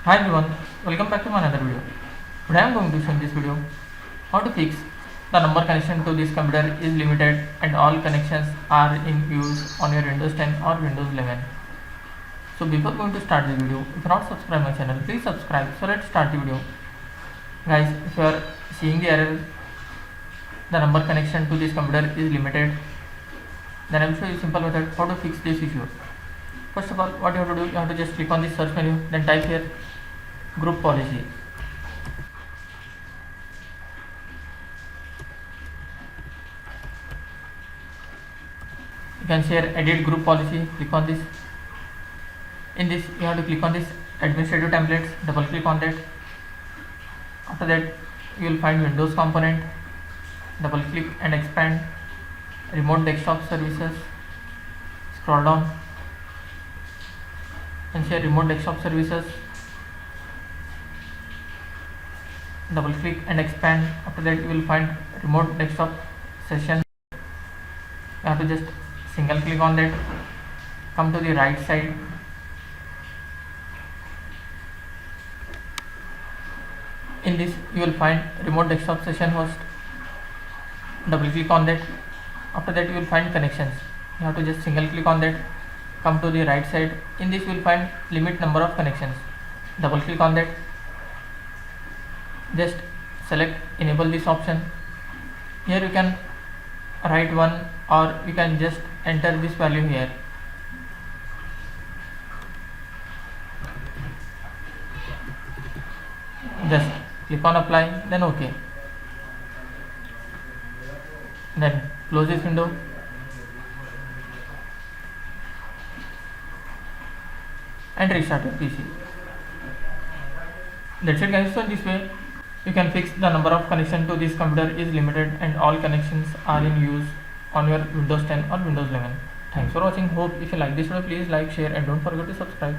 Hi everyone, welcome back to my another video. Today I am going to show in this video how to fix the number connection to this computer is limited and all connections are in use on your Windows 10 or Windows 11. So before going to start the video, if you are not subscribed my channel, please subscribe. So let's start the video. Guys, if you are seeing the error, the number connection to this computer is limited, then I will show you simple method how to fix this issue. First of all, what you have to do, you have to just click on the search menu, then type here group policy. You can see here edit group policy, click on this. In this you have to click on this administrative templates, double click on that. After that you will find Windows component, double click and expand remote desktop services, scroll down and see remote desktop services, double click and expand. After that you will find remote desktop session. You have to just single click on that, come to the right side, in this you will find remote desktop session host, double click on that. After that you will find connections. You have to just single click on that, come to the right side, in this you will find limit number of connections, double click on that, just select enable this option. Here you can write 1 or you can just enter this value here. Just click on apply, then OK. Then close this window. And restart your PC. That's it guys. So in this way you can fix the number of connection to this computer is limited and all connections are in use on your Windows 10 or Windows 11. Thanks for watching. Hope if you like this video, please like, share and don't forget to subscribe.